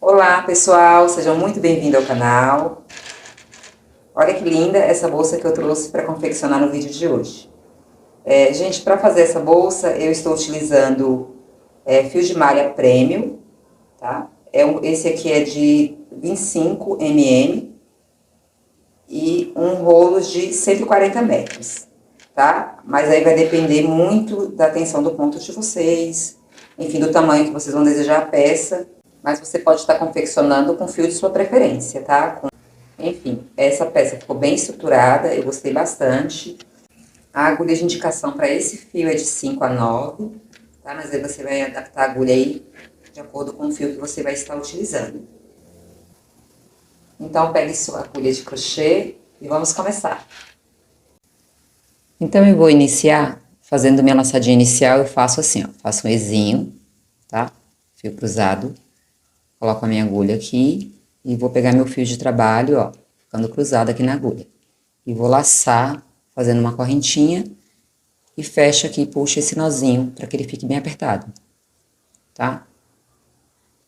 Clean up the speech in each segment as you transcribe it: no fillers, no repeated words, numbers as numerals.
Olá pessoal, sejam muito bem-vindos ao canal. Olha que linda essa bolsa que eu trouxe para confeccionar no vídeo de hoje. Gente, para fazer essa bolsa eu estou utilizando fio de malha premium, tá? Esse aqui é de 25 mm e um rolo de 140 metros, tá? Mas aí vai depender muito da tensão do ponto de vocês, enfim, do tamanho que vocês vão desejar a peça. Mas você pode estar confeccionando com fio de sua preferência, tá? Enfim, essa peça ficou bem estruturada, eu gostei bastante. A agulha de indicação para esse fio é de 5 a 9, tá? Mas aí você vai adaptar a agulha aí de acordo com o fio que você vai estar utilizando. Então, pegue sua agulha de crochê e vamos começar. Então, eu vou iniciar fazendo minha laçadinha inicial. Eu faço assim, ó, faço um ezinho, tá? Fio cruzado. Coloco a minha agulha aqui e vou pegar meu fio de trabalho, ó, ficando cruzado aqui na agulha. E vou laçar, fazendo uma correntinha e fecho aqui, puxo esse nozinho para que ele fique bem apertado, tá?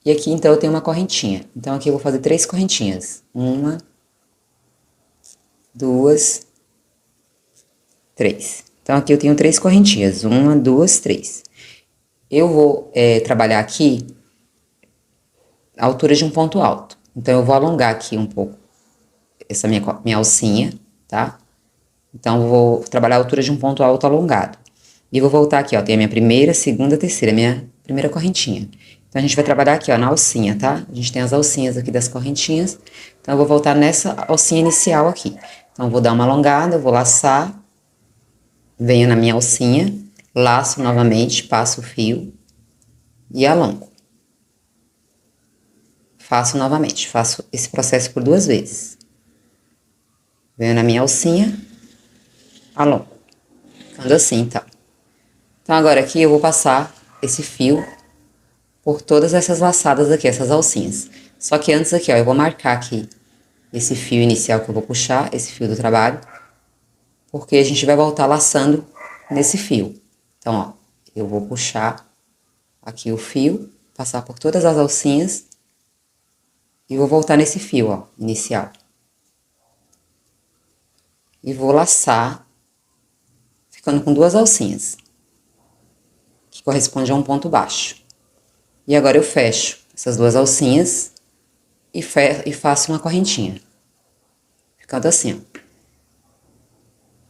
E aqui, então, eu tenho uma correntinha. Então, aqui eu vou fazer 3 correntinhas. 1, 2, 3. Então, aqui eu tenho 3 correntinhas. 1, 2, 3. Eu vou trabalhar aqui a altura de um ponto alto. Então, eu vou alongar aqui um pouco essa minha alcinha, tá? Então, eu vou trabalhar a altura de um ponto alto alongado. E vou voltar aqui, ó, tem a minha primeira, segunda, terceira, minha primeira correntinha. Então, a gente vai trabalhar aqui, ó, na alcinha, tá? A gente tem as alcinhas aqui das correntinhas. Então, eu vou voltar nessa alcinha inicial aqui. Então, eu vou dar uma alongada, eu vou laçar, venho na minha alcinha, laço novamente, passo o fio e alongo. Faço novamente, faço esse processo por 2 vezes. Venho na minha alcinha, alongo. Ficando assim, então. Então, agora aqui eu vou passar esse fio por todas essas laçadas aqui, essas alcinhas. Só que antes aqui, ó, eu vou marcar aqui esse fio inicial que eu vou puxar, esse fio do trabalho, porque a gente vai voltar laçando nesse fio. Então, ó, eu vou puxar aqui o fio, passar por todas as alcinhas e vou voltar nesse fio, ó, inicial. E vou laçar, ficando com 2 alcinhas, que corresponde a um ponto baixo. E agora eu fecho essas 2 alcinhas e faço uma correntinha, ficando assim, ó.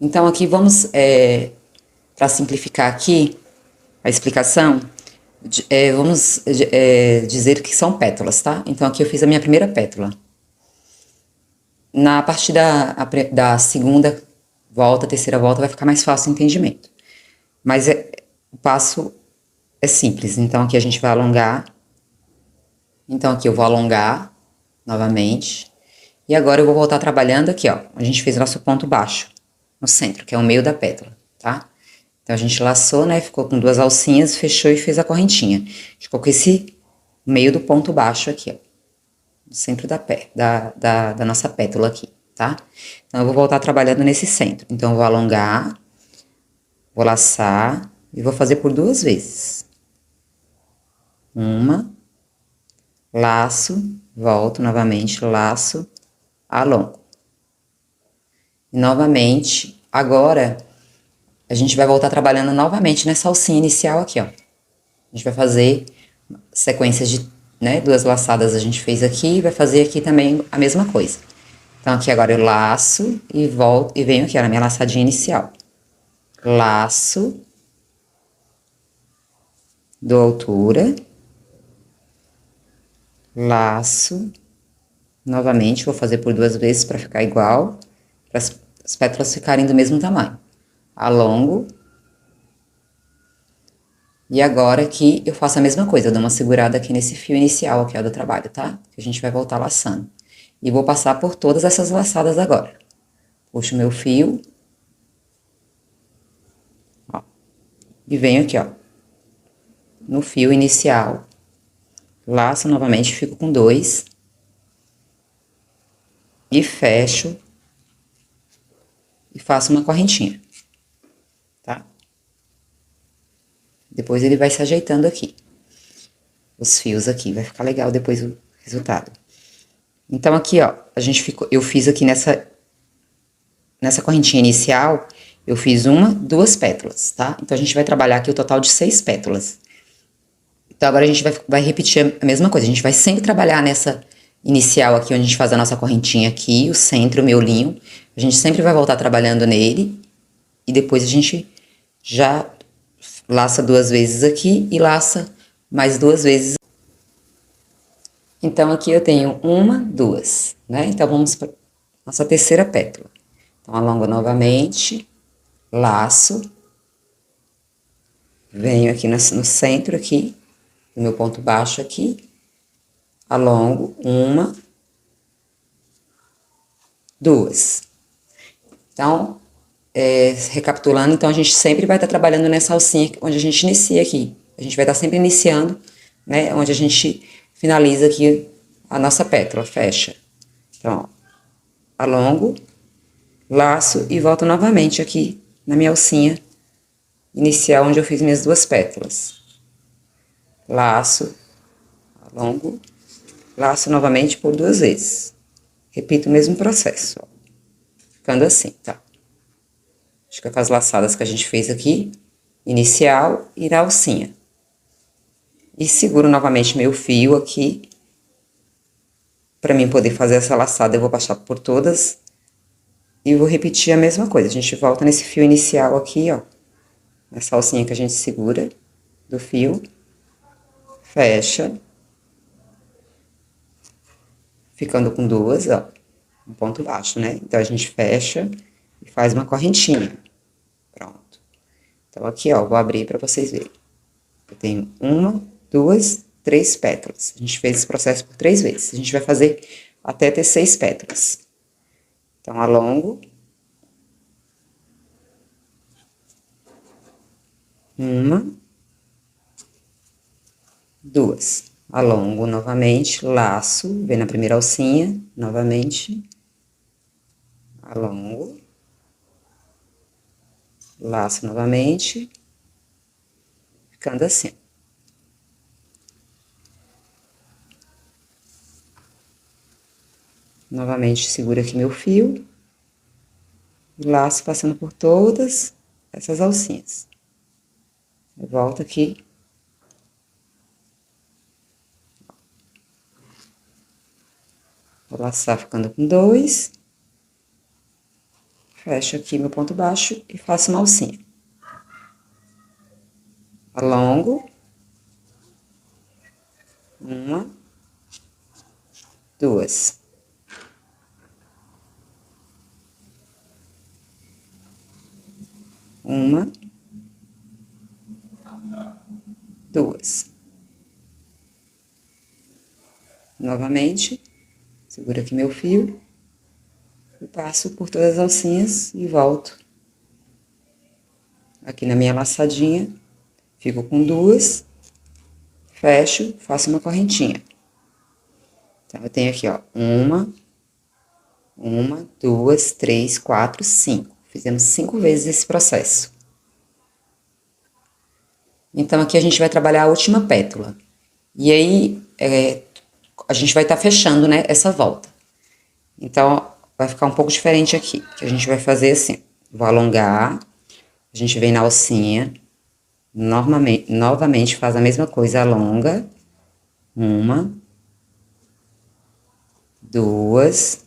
Então, aqui vamos, para simplificar aqui a explicação, vamos dizer que são pétalas, tá? Então, aqui eu fiz a minha primeira pétala. A partir da segunda volta, terceira volta, vai ficar mais fácil o entendimento. Mas o passo é simples. Então, aqui a gente vai alongar. Então, aqui eu vou alongar novamente. E agora eu vou voltar trabalhando aqui, ó. A gente fez nosso ponto baixo no centro, que é o meio da pétala, tá? Então, a gente laçou, né? Ficou com 2 alcinhas, fechou e fez a correntinha. Ficou com esse meio do ponto baixo aqui, ó. No centro da nossa pétala aqui, tá? Então, eu vou voltar trabalhando nesse centro. Então, eu vou alongar, vou laçar e vou fazer por 2 vezes. Uma, laço, volto novamente, laço, alongo. E novamente, agora, a gente vai voltar trabalhando novamente nessa alcinha inicial aqui, ó. A gente vai fazer sequências de, né, 2 laçadas a gente fez aqui, vai fazer aqui também a mesma coisa. Então, aqui agora eu laço e volto, e venho aqui, ó, na minha laçadinha inicial. Laço, dou altura, laço, novamente, vou fazer por 2 vezes para ficar igual, para as pétalas ficarem do mesmo tamanho. Alongo. E agora aqui eu faço a mesma coisa, eu dou uma segurada aqui nesse fio inicial aqui, ó, do trabalho, tá? Que a gente vai voltar laçando. E vou passar por todas essas laçadas agora. Puxo meu fio. Ó. E venho aqui, ó. No fio inicial. Laço novamente, fico com 2. E fecho. E faço uma correntinha. Tá? Depois ele vai se ajeitando aqui. Os fios aqui, vai ficar legal depois o resultado. Então, aqui, ó, eu fiz aqui nessa correntinha inicial, eu fiz 1, 2 pétalas, tá? Então, a gente vai trabalhar aqui o total de 6 pétalas. Então, agora a gente vai repetir a mesma coisa. A gente vai sempre trabalhar nessa inicial aqui, onde a gente faz a nossa correntinha aqui, o centro, o miolinho. A gente sempre vai voltar trabalhando nele. E depois a gente já laça 2 vezes aqui e laça mais 2 vezes. Então, aqui eu tenho 1, 2, né? Então, vamos para nossa terceira pétala. Então, alongo novamente, laço, venho aqui no centro aqui, no meu ponto baixo aqui, alongo 1, 2. Então, recapitulando, então a gente sempre vai estar trabalhando nessa alcinha onde a gente inicia aqui. A gente vai estar sempre iniciando, né, onde a gente finaliza aqui a nossa pétala, fecha. Então, ó, alongo, laço e volto novamente aqui na minha alcinha inicial, onde eu fiz minhas 2 pétalas. Laço, alongo, laço novamente por 2 vezes. Repito o mesmo processo, ó, ficando assim, tá? Fica com as laçadas que a gente fez aqui, inicial e na alcinha. E seguro novamente meu fio aqui. Pra mim poder fazer essa laçada, eu vou passar por todas. E vou repetir a mesma coisa. A gente volta nesse fio inicial aqui, ó. Nessa alcinha que a gente segura do fio. Fecha. Ficando com 2, ó. Um ponto baixo, né? Então, a gente fecha e faz uma correntinha. Pronto. Então, aqui, ó, vou abrir pra vocês verem. Eu tenho 1, 2, 3 pétalas. A gente fez esse processo por 3 vezes. A gente vai fazer até ter 6 pétalas. Então, alongo. 1, 2. Alongo novamente, laço, vem na primeira alcinha, novamente. Alongo. Laço novamente. Ficando assim. Novamente, seguro aqui meu fio. E laço passando por todas essas alcinhas. Eu volto aqui. Vou laçar ficando com 2. Fecho aqui meu ponto baixo e faço uma alcinha. Alongo. 1, 2. 1, 2. Novamente, seguro aqui meu fio. E passo por todas as alcinhas e volto. Aqui na minha laçadinha, fico com 2. Fecho, faço uma correntinha. Então, eu tenho aqui, ó, 1, 2, 3, 4, 5. Fizemos 5 vezes esse processo. Então, aqui a gente vai trabalhar a última pétala. E aí, a gente vai estar fechando, né, essa volta. Então, vai ficar um pouco diferente aqui. Que a gente vai fazer assim, vou alongar, a gente vem na alcinha, novamente faz a mesma coisa, alonga. 1, 2.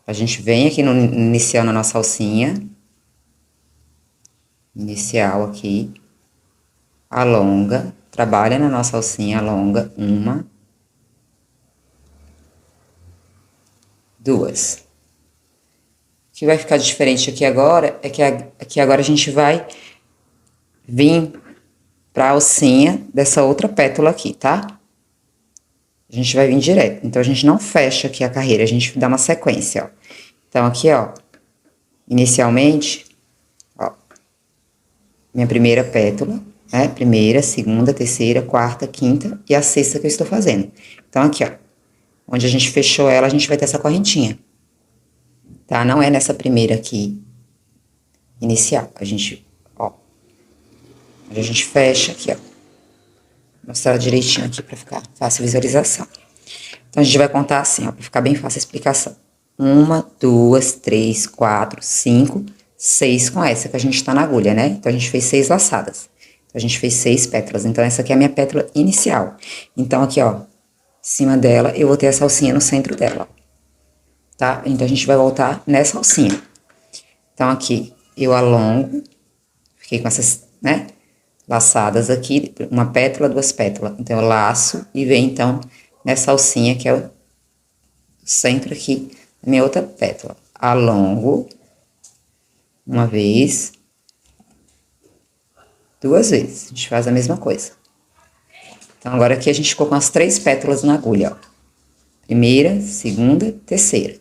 A gente vem aqui no inicial na nossa alcinha. Inicial aqui. Alonga. Trabalha na nossa alcinha, alonga. 1, 2. O que vai ficar diferente aqui agora é que aqui agora a gente vai vir pra alcinha dessa outra pétala aqui, tá? A gente vai vir direto. Então, a gente não fecha aqui a carreira, a gente dá uma sequência, ó. Então, aqui, ó, inicialmente, ó, minha primeira pétala, né? Primeira, segunda, terceira, quarta, quinta e a sexta que eu estou fazendo. Então, aqui, ó, onde a gente fechou ela, a gente vai ter essa correntinha, tá? Não é nessa primeira aqui, inicial. A gente, ó, onde a gente fecha aqui, ó. Vou mostrar direitinho aqui pra ficar fácil a visualização. Então, a gente vai contar assim, ó, pra ficar bem fácil a explicação. 1, 2, 3, 4, 5, 6 com essa que a gente tá na agulha, né? Então, a gente fez 6 laçadas. Então, a gente fez 6 pétalas. Então, essa aqui é a minha pétala inicial. Então, aqui, ó, em cima dela, eu vou ter essa alcinha no centro dela, ó. Tá? Então, a gente vai voltar nessa alcinha. Então, aqui, eu alongo, fiquei com essas, né, laçadas aqui, uma pétala, 2 pétalas. Então, eu laço e venho, então, nessa alcinha, que é o centro aqui da minha outra pétala. Alongo, uma vez, 2 vezes. A gente faz a mesma coisa. Então, agora aqui a gente ficou com as 3 pétalas na agulha, ó. Primeira, segunda, terceira.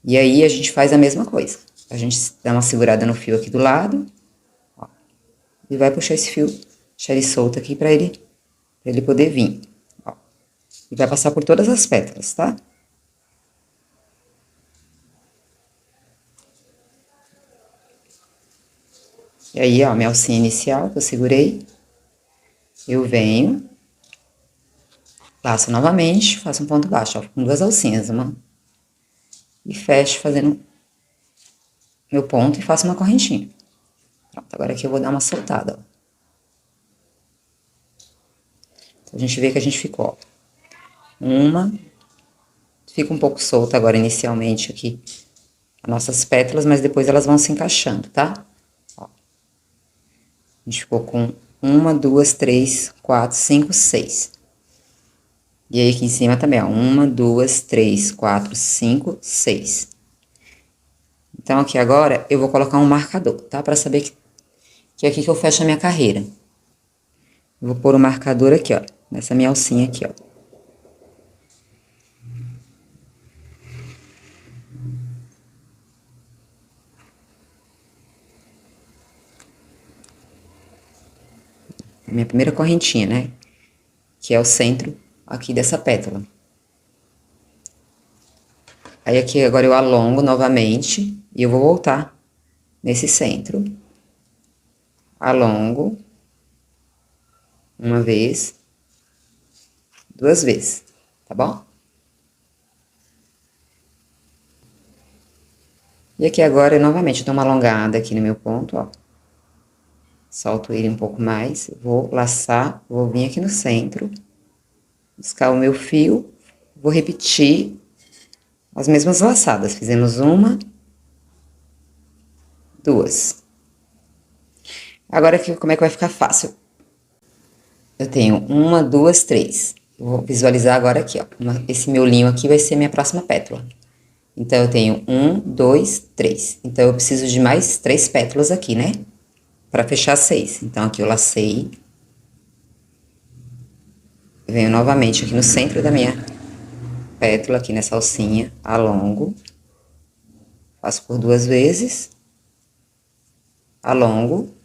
E aí, a gente faz a mesma coisa. A gente dá uma segurada no fio aqui do lado, ó, e vai puxar esse fio, deixar ele solto aqui pra ele poder vir, ó. E vai passar por todas as pétalas, tá? E aí, ó, minha alcinha inicial que eu segurei, eu venho, laço novamente, faço um ponto baixo, ó, com 2 alcinhas, uma, e fecho fazendo meu ponto e faço uma correntinha. Pronto, agora aqui eu vou dar uma soltada, ó. Então, a gente vê que a gente ficou, ó, uma, fica um pouco solta agora inicialmente aqui as nossas pétalas, mas depois elas vão se encaixando, tá? Ó. A gente ficou com 1, 2, 3, 4, 5, 6. E aí aqui em cima também, ó, 1, 2, 3, 4, 5, 6. Então, aqui agora, eu vou colocar um marcador, tá? Pra saber que é aqui que eu fecho a minha carreira. Eu vou pôr o marcador aqui, ó, nessa minha alcinha aqui, ó. Minha primeira correntinha, né? Que é o centro aqui dessa pétala. Aí, aqui agora eu alongo novamente e eu vou voltar nesse centro. Alongo. Uma vez. 2 vezes, tá bom? E aqui agora, eu novamente dou uma alongada aqui no meu ponto, ó. Solto ele um pouco mais, vou laçar, vou vir aqui no centro, buscar o meu fio, vou repetir as mesmas laçadas. Fizemos 1, 2. Agora aqui, como é que vai ficar fácil? Eu tenho 1, 2, 3. Eu vou visualizar agora aqui, ó. Esse meu linho aqui vai ser minha próxima pétala. Então, eu tenho 1, 2, 3. Então, eu preciso de mais 3 pétalas aqui, né? Pra fechar 6. Então, aqui eu lacei. Venho novamente aqui no centro da minha pétala, aqui nessa alcinha, alongo. Faço por 2 vezes. Alongo.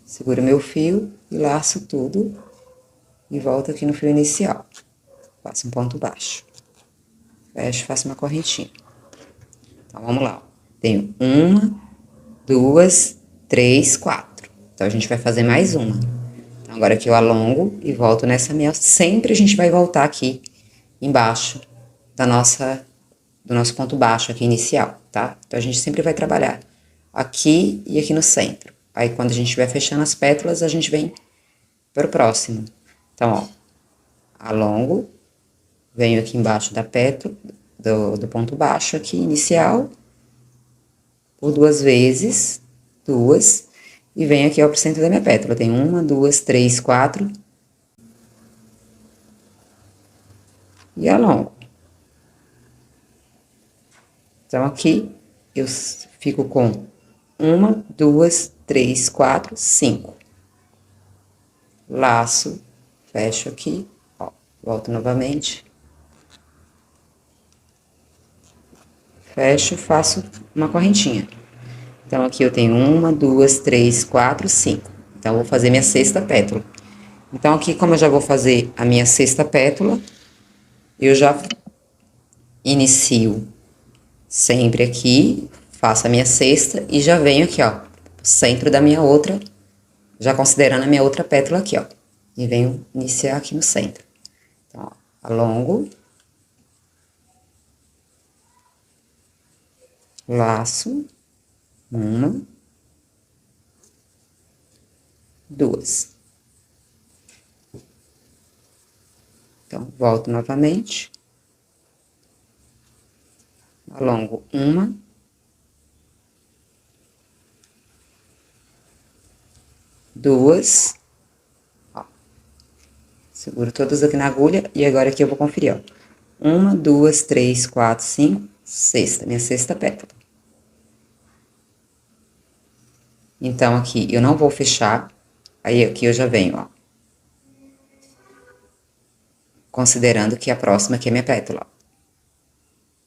Seguro meu fio e laço tudo. E volto aqui no fio inicial. Faço um ponto baixo. Fecho, faço uma correntinha. Então, vamos lá, ó. Tenho 1, 2, 3, 4. Então, a gente vai fazer mais uma. Então, agora aqui eu alongo e volto nessa minha... Sempre a gente vai voltar aqui embaixo do nosso ponto baixo aqui inicial, tá? Então, a gente sempre vai trabalhar aqui e aqui no centro. Aí, quando a gente estiver fechando as pétalas, a gente vem para o próximo. Então, ó, alongo, venho aqui embaixo da pétala, do ponto baixo aqui, inicial, por 2 vezes, 2, e venho aqui, ó, pro centro da minha pétala. Tem 1, 2, 3, 4, e alongo. Então, aqui, eu fico com 1, 2, 3, 4, 5. Laço, fecho aqui, ó, volto novamente. Fecho, faço uma correntinha. Então, aqui eu tenho 1, 2, 3, 4, 5. Então, eu vou fazer minha 6ª pétala. Então, aqui, como eu já vou fazer a minha 6ª pétala, eu já inicio sempre aqui, faço a minha 6ª e já venho aqui, ó, centro da minha outra, já considerando a minha outra pétala aqui, ó. e venho iniciar aqui no centro. Então, ó, alongo, laço, uma, duas. Então, volto novamente, alongo uma, duas, ó, seguro todas aqui na agulha, e agora aqui eu vou conferir, ó, uma, duas, três, quatro, cinco, sexta, minha sexta pétala. Então, aqui eu não vou fechar, aí aqui eu já venho, ó, considerando que a próxima aqui é minha pétala, ó.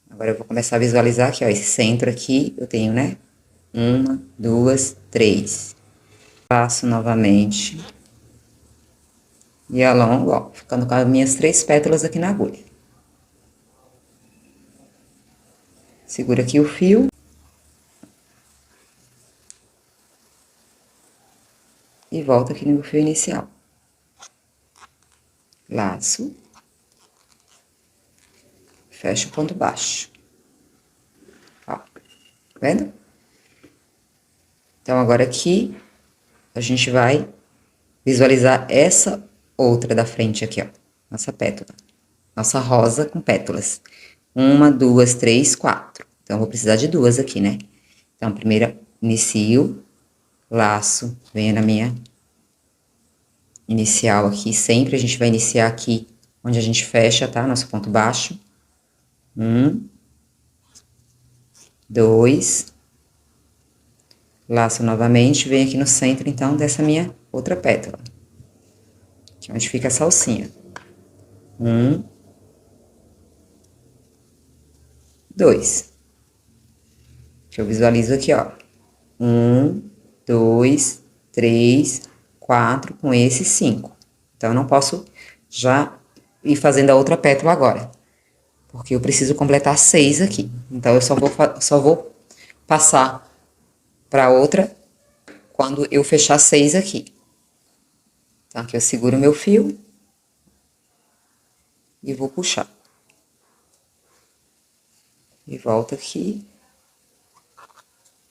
Agora eu vou começar a visualizar aqui, ó, esse centro aqui, eu tenho, né, uma, duas, três. Passo novamente. E alongo, ó, ficando com as minhas 3 pétalas aqui na agulha. Segura aqui o fio. E volta aqui no fio inicial. Laço. Fecha o ponto baixo. Ó, tá vendo? Então, agora aqui, a gente vai visualizar essa outra da frente aqui, ó. Nossa pétala. Nossa rosa com pétalas. Uma, duas, três, quatro. Então, eu vou precisar de duas aqui, né? Então, primeiro, inicio, laço, venho na minha inicial aqui. Sempre a gente vai iniciar aqui onde a gente fecha, tá? Nosso ponto baixo. Um, dois, laço novamente, venho aqui no centro, então, dessa minha outra pétala. Que é onde fica a salsinha. Um, dois. Que eu visualizo aqui, ó. Um, dois, três, quatro, com esse, cinco. Então, eu não posso já ir fazendo a outra pétala agora. Porque eu preciso completar 6 aqui. Então, eu só vou passar para outra quando eu fechar 6 aqui. Então, aqui eu seguro o meu fio e vou puxar. E volto aqui,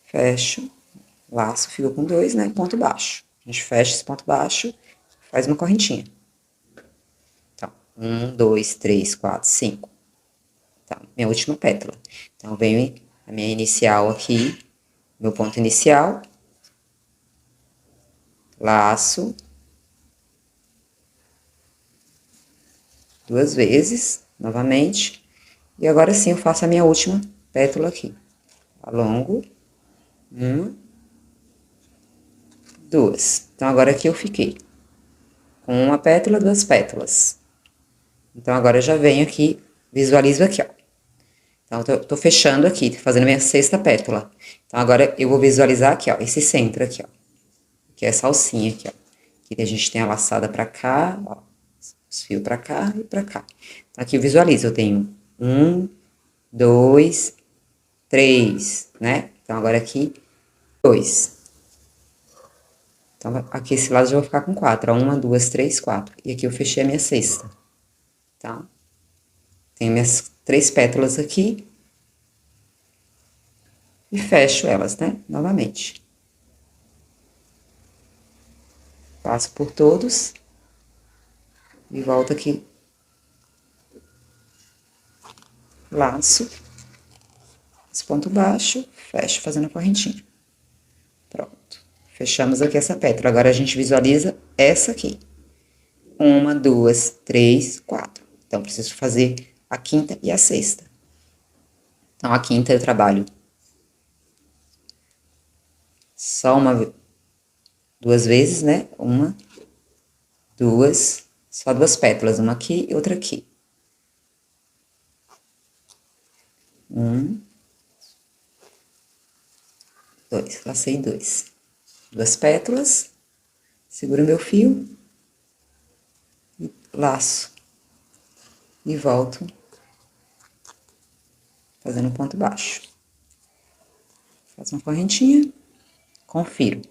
fecho, laço, fico com 2, né? Ponto baixo. A gente fecha esse ponto baixo, faz uma correntinha. Então, 1, 2, 3, 4, 5. Então, minha última pétala. Então, venho a minha inicial aqui, meu ponto inicial, laço, 2 vezes, novamente, e agora sim eu faço a minha última pétala aqui. Alongo, 1, 2. Então, agora aqui eu fiquei com uma pétala, 2 pétalas. Então, agora eu já venho aqui, visualizo aqui, ó. Então, eu tô fechando aqui, fazendo minha sexta pétala. Então, agora eu vou visualizar aqui, ó, esse centro aqui, ó. Que é essa alcinha aqui, ó. Que a gente tem a laçada pra cá, ó. Os fios pra cá e pra cá. Então, aqui eu visualizo, eu tenho 1, 2, 3, né? Então, agora aqui, 2. Então, aqui esse lado eu já vou ficar com 4, ó. 1, 2, 3, 4. E aqui eu fechei a minha sexta, tá? Tenho minhas 3 pétalas aqui. E fecho elas, né? Novamente. Passo por todos. E volto aqui. Laço. Esse ponto baixo, fecho fazendo a correntinha. Pronto. Fechamos aqui essa pétala. Agora, a gente visualiza essa aqui. 1, 2, 3, 4. Então, preciso fazer a quinta e a sexta. Então, a quinta eu trabalho só duas vezes, né? 1, 2, só 2 pétalas. Uma aqui e outra aqui. 1, 2, lacei 2. 2 pétalas, seguro meu fio, e laço, e volto, fazendo um ponto baixo. Faço uma correntinha, confiro.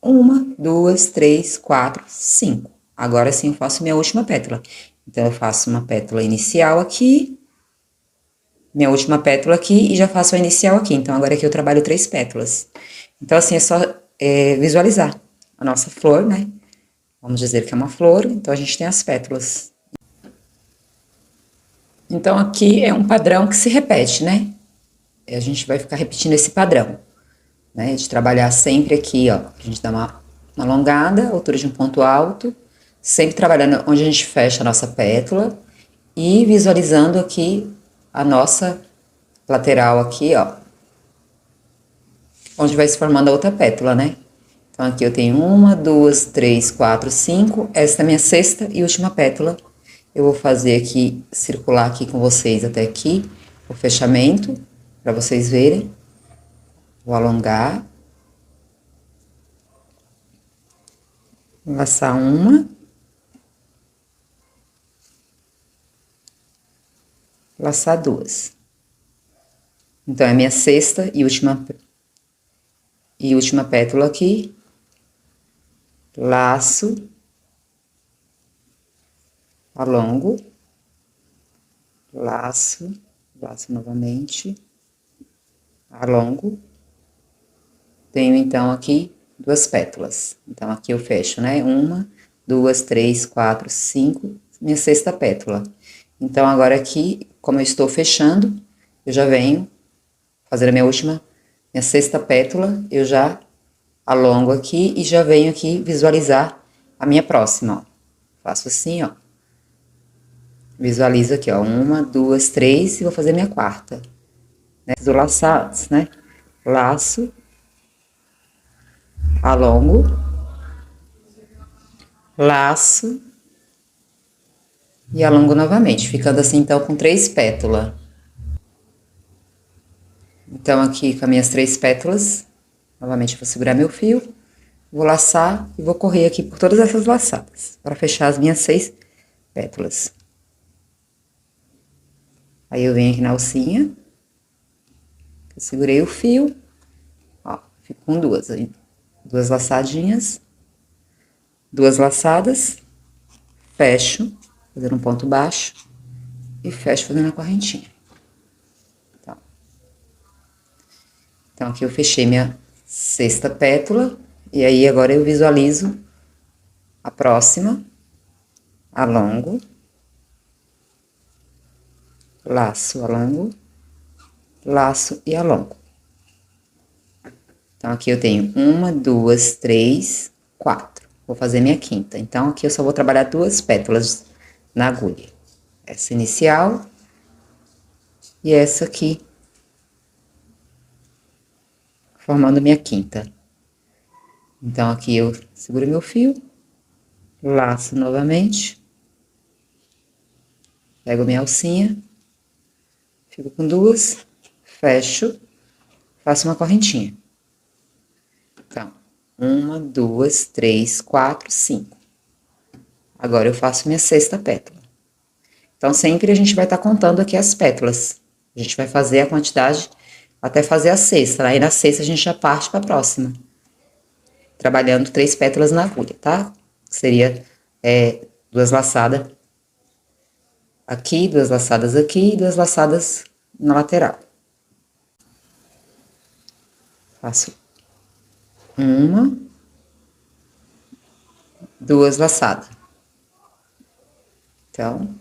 1, 2, 3, 4, 5. Agora sim eu faço minha última pétala. Então, eu faço uma pétala inicial aqui, minha última pétala aqui e já faço a inicial aqui. Então, agora aqui eu trabalho 3 pétalas. Então, assim, é só visualizar a nossa flor, né? Vamos dizer que é uma flor, então a gente tem as pétalas. Então, aqui é um padrão que se repete, né? A gente vai ficar repetindo esse padrão, né? De trabalhar sempre aqui, ó. A gente dá uma alongada, altura de um ponto alto, sempre trabalhando onde a gente fecha a nossa pétala e visualizando aqui a nossa lateral aqui, ó. Onde vai se formando a outra pétala, né? Então, aqui eu tenho 1, 2, 3, 4, 5. Essa é a minha sexta e última pétala. Eu vou fazer aqui, circular aqui com vocês até aqui, o fechamento, para vocês verem. Vou alongar. Laçar uma. Laçar duas. Então, é a minha sexta e última pétala aqui. Laço. Alongo. Laço. Laço novamente. Alongo. Tenho, então, aqui 2 pétalas. Então, aqui eu fecho, né? 1, 2, 3, 4, 5, minha sexta pétala. Então, agora aqui, como eu estou fechando, eu já venho fazer a minha sexta pétala, eu já alongo aqui e já venho aqui visualizar a minha próxima, ó. Faço assim, ó. Visualizo aqui, ó, 1, 2, 3 e vou fazer minha quarta. Né? Do laçados, né? Laço. Alongo, laço e alongo novamente, ficando assim então com 3 pétalas. Então, aqui com as minhas 3 pétalas, novamente eu vou segurar meu fio, vou laçar e vou correr aqui por todas essas laçadas, para fechar as minhas 6 pétalas. Aí eu venho aqui na alcinha, eu segurei o fio, ó, fico com duas aí. 2 laçadinhas, 2 laçadas, fecho, fazendo um ponto baixo, e fecho fazendo a correntinha. Então, aqui eu fechei minha sexta pétala, e aí agora eu visualizo a próxima, alongo, laço, alongo, laço e alongo. Então, aqui eu tenho 1, 2, 3, 4. Vou fazer minha quinta. Então, aqui eu só vou trabalhar 2 pétalas na agulha. Essa inicial e essa aqui, formando minha quinta. Então, aqui eu seguro meu fio, laço novamente, pego minha alcinha, fico com 2, fecho, faço uma correntinha. Então, 1, 2, 3, 4, 5. Agora eu faço minha sexta pétala. Então, sempre a gente vai estar contando aqui as pétalas. A gente vai fazer a quantidade até fazer a sexta. Aí na sexta a gente já parte para a próxima. Trabalhando 3 pétalas na agulha, tá? Seria 2 laçadas aqui, 2 laçadas aqui e 2 laçadas na lateral. Faço 1, 2 laçadas. Então,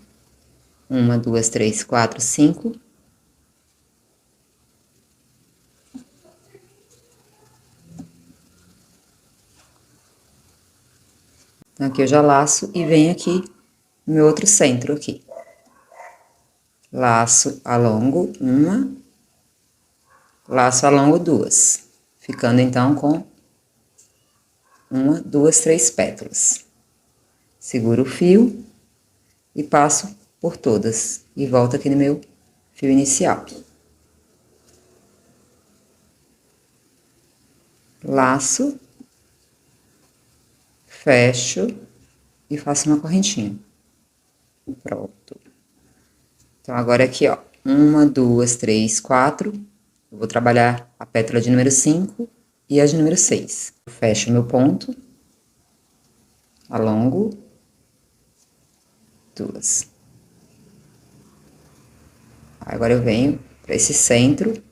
1, 2, 3, 4, 5. Então, aqui eu já laço e venho aqui no meu outro centro aqui. Laço, alongo, 1. Laço, alongo, 2. Ficando, então, com 1, 2, 3 pétalas. Seguro o fio e passo por todas. E volto aqui no meu fio inicial. Laço, fecho e faço uma correntinha. Pronto. Então, agora aqui, ó, 1, 2, 3, 4. Eu vou trabalhar a pétala de número 5 e a de número 6. Fecho meu ponto, alongo, 2. Agora eu venho para esse centro,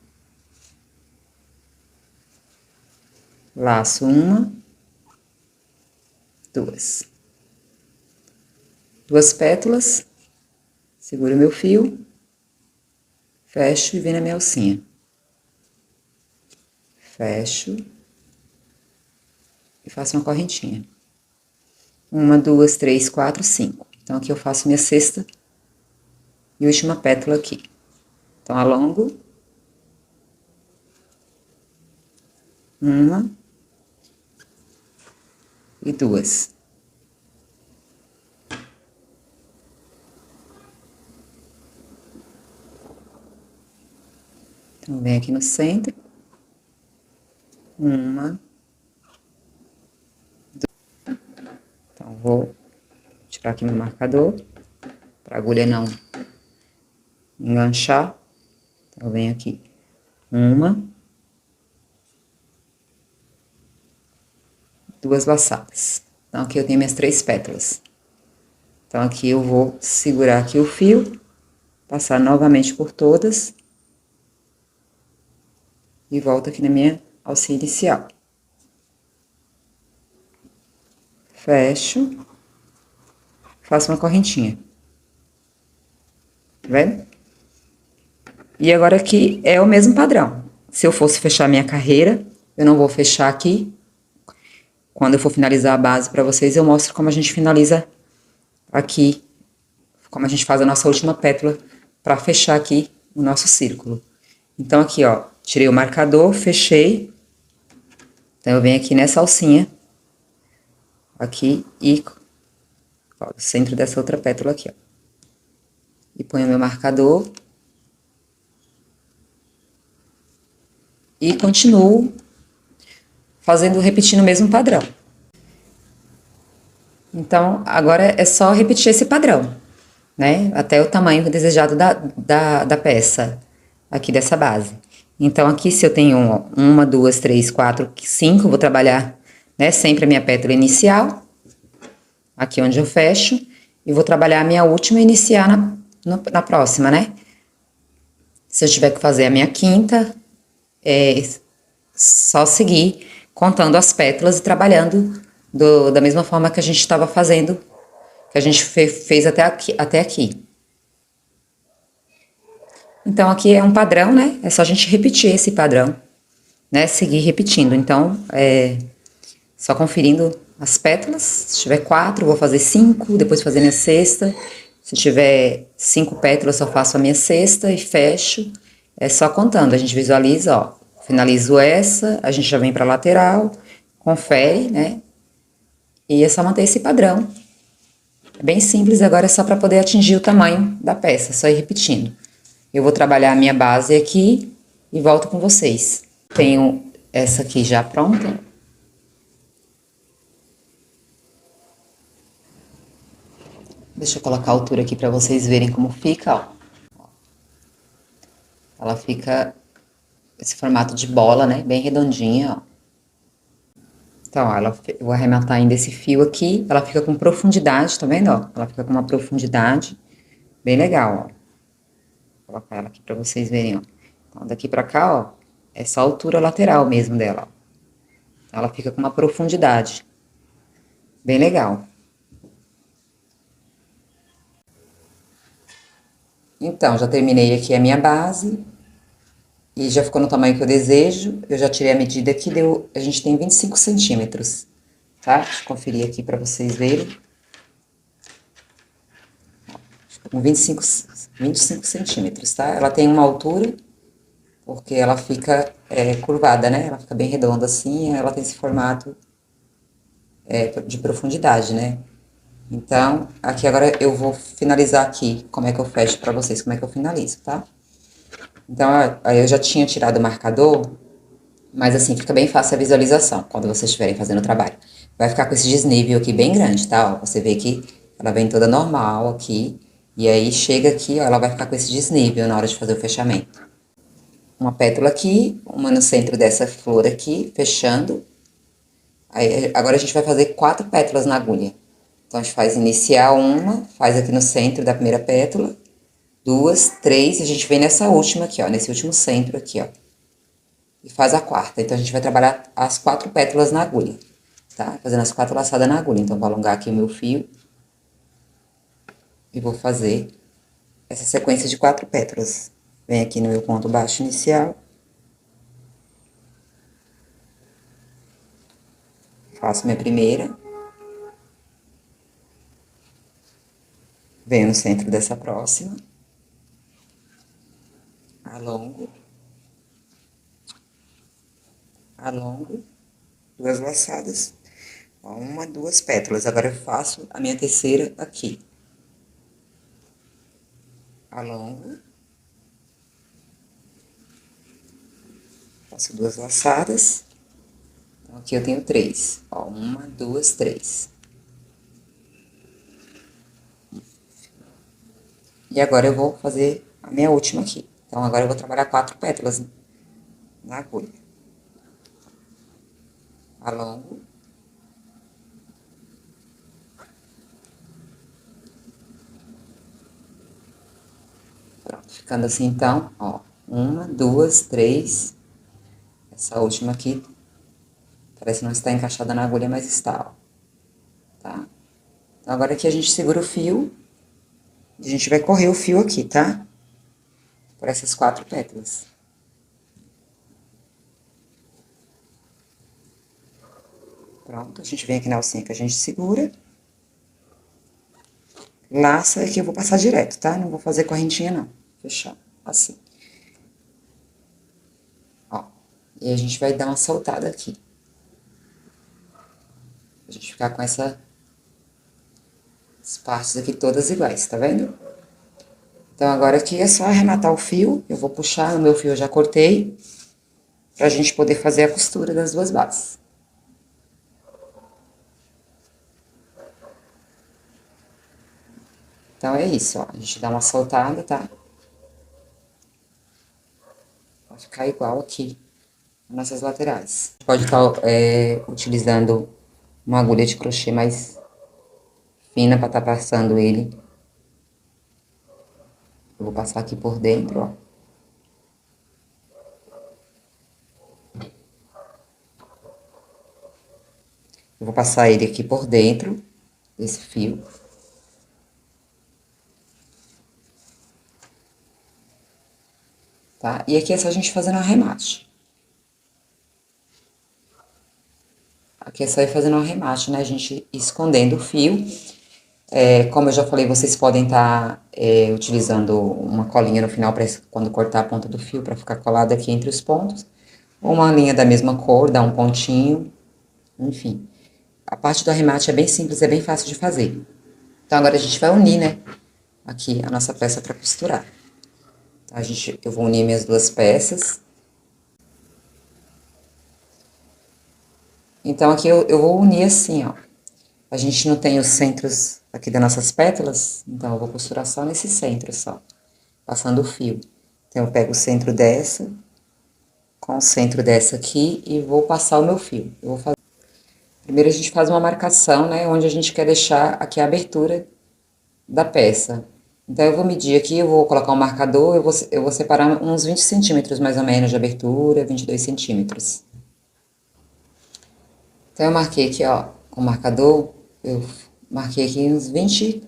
laço 1, 2. 2 pétalas, seguro meu fio, fecho e venho na minha alcinha. Fecho e faço uma correntinha. 1, 2, 3, 4, 5. Então, aqui eu faço minha sexta e última pétala aqui. Então, alongo. 1 e 2. Então, vem aqui no centro. 1, 2. Então, vou tirar aqui meu marcador, para a agulha não enganchar. Então, eu venho aqui. 1, 2 laçadas. Então, aqui eu tenho minhas 3 pétalas. Então, aqui eu vou segurar aqui o fio, passar novamente por todas. E volto aqui na minha alcinha inicial. Fecho. Faço uma correntinha. Tá vendo? E agora aqui é o mesmo padrão. Se eu fosse fechar minha carreira, eu não vou fechar aqui. Quando eu for finalizar a base pra vocês, eu mostro como a gente finaliza aqui. Como a gente faz a nossa última pétala pra fechar aqui o nosso círculo. Então, aqui, ó, tirei o marcador, fechei. Então, eu venho aqui nessa alcinha. Aqui e... ó, no centro dessa outra pétala aqui, ó. E ponho meu marcador. E continuo fazendo, repetindo o mesmo padrão. Então, agora é só repetir esse padrão, né? Até o tamanho desejado da peça, aqui dessa base. Então, aqui se eu tenho 1, 2, 3, 4, 5, vou trabalhar, né, sempre a minha pétala inicial, aqui onde eu fecho, e vou trabalhar a minha última e iniciar na próxima, né? Se eu tiver que fazer a minha quinta, é só seguir contando as pétalas e trabalhando da mesma forma que a gente estava fazendo, que a gente fez até aqui. Então, aqui é um padrão, né? É só a gente repetir esse padrão, né? Seguir repetindo. Então, só conferindo as pétalas. Se tiver 4, vou fazer 5, depois fazer minha sexta. Se tiver 5 pétalas, só faço a minha sexta e fecho. É só contando, a gente visualiza, ó. Finalizo essa, a gente já vem pra lateral, confere, né? E é só manter esse padrão. É bem simples, agora é só pra poder atingir o tamanho da peça, só ir repetindo. Eu vou trabalhar a minha base aqui e volto com vocês. Tenho essa aqui já pronta. Deixa eu colocar a altura aqui pra vocês verem como fica, ó. Ela fica esse formato de bola, né? Bem redondinha, ó. Então, ó, eu vou arrematar ainda esse fio aqui. Ela fica com profundidade, tá vendo, ó? Ela fica com uma profundidade bem legal, ó. Vou colocar ela aqui pra vocês verem, ó. Então, daqui pra cá, ó, é só a altura lateral mesmo dela, ó. Então, ela fica com uma profundidade bem legal. Então, já terminei aqui a minha base. E já ficou no tamanho que eu desejo. Eu já tirei a medida aqui, a gente tem 25 centímetros, tá? Deixa eu conferir aqui pra vocês verem. Com 25 centímetros, tá? Ela tem uma altura, porque ela fica curvada, né? Ela fica bem redonda assim, ela tem esse formato de profundidade, né? Então, aqui agora eu vou finalizar aqui, como é que eu fecho pra vocês, como é que eu finalizo, tá? Então, aí eu já tinha tirado o marcador, mas assim, fica bem fácil a visualização, quando vocês estiverem fazendo o trabalho. Vai ficar com esse desnível aqui bem grande, tá? Ó, você vê que ela vem toda normal aqui, e aí chega aqui, ó, ela vai ficar com esse desnível na hora de fazer o fechamento. Uma pétala aqui, uma no centro dessa flor aqui, fechando. Aí, agora a gente vai fazer 4 pétalas na agulha. Então, a gente faz inicial uma, faz aqui no centro da primeira pétala, 2, 3, e a gente vem nessa última aqui, ó, nesse último centro aqui, ó. E faz a quarta. Então, a gente vai trabalhar as 4 pétalas na agulha, tá? Fazendo as 4 laçadas na agulha. Então, vou alongar aqui o meu fio. E vou fazer essa sequência de 4 pétalas. Venho aqui no meu ponto baixo inicial. Faço minha primeira. Venho no centro dessa próxima. Alongo. Alongo. 2 laçadas. Ó, 1, 2 pétalas. Agora eu faço a minha terceira aqui. Alongo. Faço 2 laçadas. Então, aqui eu tenho 3. Ó, 1, 2, 3. E agora eu vou fazer a minha última aqui. Então, agora eu vou trabalhar 4 pétalas na agulha. Alongo. Pronto, ficando assim então, ó. 1, 2, 3. Essa última aqui parece não estar encaixada na agulha, mas está, ó. Tá? Então, agora aqui a gente segura o fio. E a gente vai correr o fio aqui, tá? Por essas 4 pétalas. Pronto, a gente vem aqui na alcinha que a gente segura. Laça, aqui eu vou passar direto, tá? Não vou fazer correntinha, não. Fechar, assim. Ó, e a gente vai dar uma soltada aqui. A gente ficar com as partes aqui todas iguais, tá vendo? Então, agora aqui é só arrematar o fio. Eu vou puxar, o meu fio eu já cortei. Pra gente poder fazer a costura das 2 bases. Então, é isso, ó. A gente dá uma soltada, tá? Vai ficar igual aqui, nas nossas laterais. Pode estar utilizando uma agulha de crochê mais fina pra estar passando ele. Eu vou passar aqui por dentro, ó. Eu vou passar ele aqui por dentro desse fio. Tá? E aqui é só a gente fazendo arremate. Aqui é só ir fazendo um arremate, né? A gente escondendo o fio. Como eu já falei, vocês podem estar utilizando uma colinha no final para quando cortar a ponta do fio, para ficar colado aqui entre os pontos. Ou uma linha da mesma cor, dar um pontinho, enfim. A parte do arremate é bem simples, é bem fácil de fazer. Então, agora a gente vai unir, né? Aqui a nossa peça para costurar. Então, eu vou unir minhas 2 peças. Então, aqui eu vou unir assim, ó. A gente não tem os centros aqui das nossas pétalas, então eu vou costurar só nesse centro, só. Passando o fio. Então, eu pego o centro dessa, com o centro dessa aqui, e vou passar o meu fio. Eu vou fazer... Primeiro, a gente faz uma marcação, né, onde a gente quer deixar aqui a abertura da peça. Então, eu vou medir aqui, eu vou colocar um marcador, eu vou separar uns 20 centímetros, mais ou menos, de abertura, 22 centímetros. Então, eu marquei aqui, ó, com o marcador, eu marquei aqui uns 23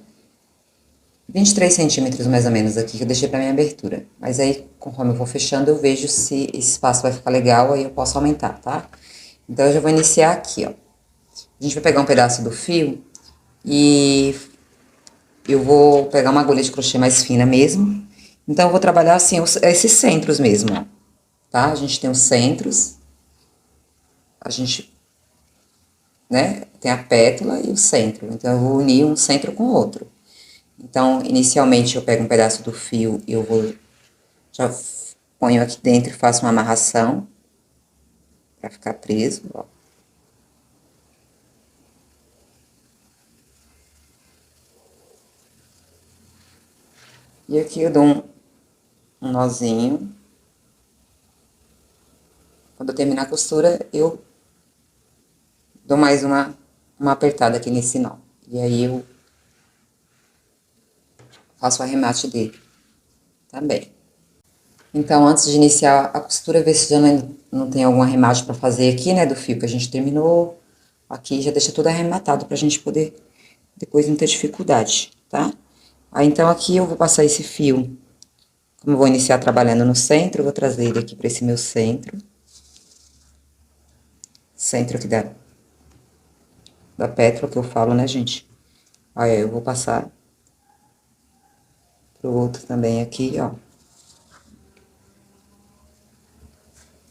centímetros, mais ou menos, aqui, que eu deixei pra minha abertura. Mas aí, conforme eu vou fechando, eu vejo se esse espaço vai ficar legal, aí eu posso aumentar, tá? Então, eu já vou iniciar aqui, ó. A gente vai pegar um pedaço do fio e eu vou pegar uma agulha de crochê mais fina mesmo. Então, eu vou trabalhar, assim, esses centros mesmo, ó, tá? A gente tem os centros, a gente, né, tem a pétala e o centro. Então, eu vou unir um centro com o outro. Então, inicialmente, eu pego um pedaço do fio e eu vou... Já ponho aqui dentro e faço uma amarração pra ficar preso, ó. E aqui eu dou um nozinho. Quando eu terminar a costura, eu dou mais uma apertada aqui nesse nó. E aí eu faço o arremate dele também. Então, antes de iniciar a costura, ver se já não tem algum arremate pra fazer aqui, né, do fio que a gente terminou. Aqui já deixa tudo arrematado pra gente poder depois não ter dificuldade, tá? Aí, então, aqui eu vou passar esse fio, como eu vou iniciar trabalhando no centro, eu vou trazer ele aqui pra esse meu centro. Centro aqui da pétala que eu falo, né, gente? Aí, eu vou passar pro outro também aqui, ó.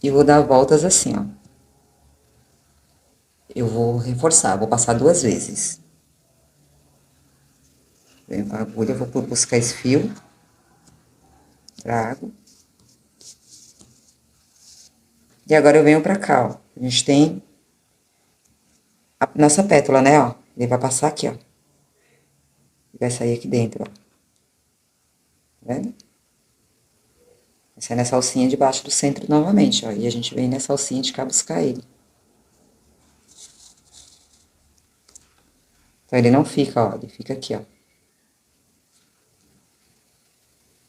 E vou dar voltas assim, ó. Eu vou reforçar, vou passar 2 vezes. Venho com a agulha, vou buscar esse fio. Trago. E agora eu venho pra cá, ó. A gente tem a nossa pétala, né, ó. Ele vai passar aqui, ó. Vai sair aqui dentro, ó. Tá vendo? Vai sair nessa alcinha debaixo do centro novamente, ó. E a gente vem nessa alcinha de cá buscar ele. Então, ele não fica, ó. Ele fica aqui, ó.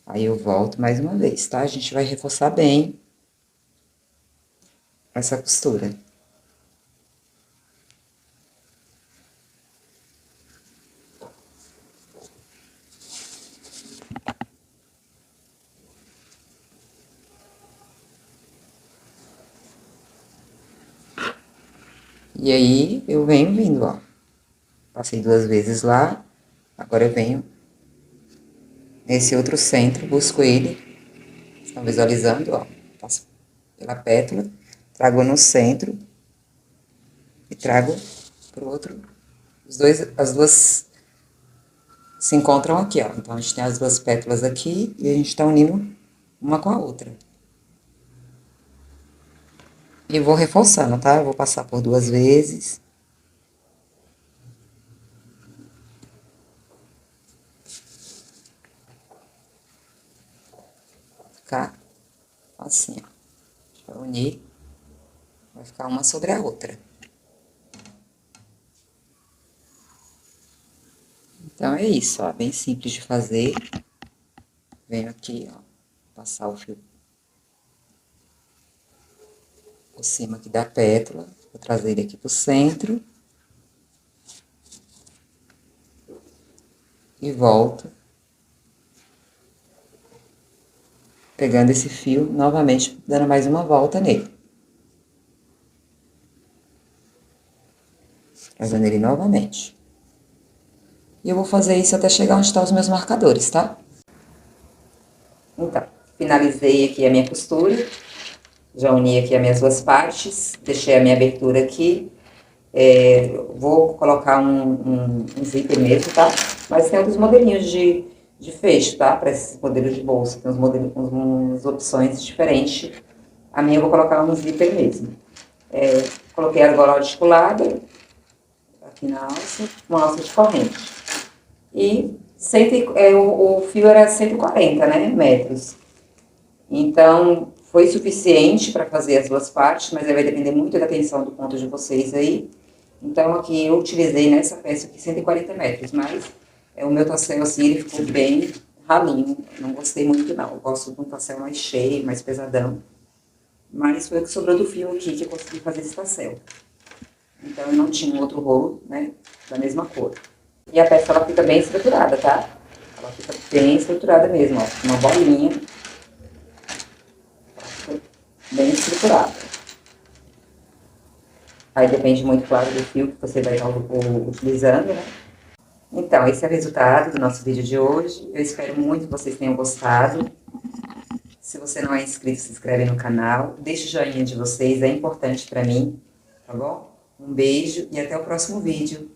Aí eu volto mais uma vez, tá? A gente vai reforçar bem essa costura. E aí, eu venho vindo, ó. Passei 2 vezes lá. Agora eu venho nesse outro centro, busco ele. Estão visualizando, ó. Passo pela pétala, trago no centro e trago pro outro. As duas se encontram aqui, ó. Então, a gente tem as 2 pétalas aqui e a gente tá unindo uma com a outra. E vou reforçando, tá? Eu vou passar por 2 vezes. Ficar assim, ó. Vai unir, vai ficar uma sobre a outra. Então, é isso, ó. Bem simples de fazer. Venho aqui, ó, passar o fio por cima aqui da pétala. Vou trazer ele aqui pro centro. E volto. Pegando esse fio, novamente, dando mais uma volta nele. Trazendo ele novamente. E eu vou fazer isso até chegar onde estão os meus marcadores, tá? Então, finalizei aqui a minha costura. Já uni aqui as minhas 2 partes. Deixei a minha abertura aqui. Vou colocar um zíper mesmo, tá? Mas tem outros modelinhos de fecho, tá? Para esses modelos de bolsa. Tem uns modelos, umas opções diferentes. A minha eu vou colocar um zíper mesmo. Coloquei a argola articulada aqui na alça, uma alça de corrente. E o fio era 140, né, metros. Então, foi suficiente para fazer as 2 partes, mas aí vai depender muito da tensão do ponto de vocês aí. Então, aqui eu utilizei nessa peça aqui 140 metros, mas o meu tassel, assim, ele ficou bem ralinho. Não gostei muito, não. Eu gosto de um tassel mais cheio, mais pesadão. Mas foi o que sobrou do fio aqui que eu consegui fazer esse tassel. Então, eu não tinha um outro rolo, né, da mesma cor. E a peça, ela fica bem estruturada, tá? Ela fica bem estruturada mesmo, ó. Uma bolinha. Ela fica bem estruturada. Aí depende muito, claro, do fio que você vai estar utilizando, né? Então, esse é o resultado do nosso vídeo de hoje. Eu espero muito que vocês tenham gostado. Se você não é inscrito, se inscreve no canal. Deixa o joinha de vocês, é importante pra mim, tá bom? Um beijo e até o próximo vídeo.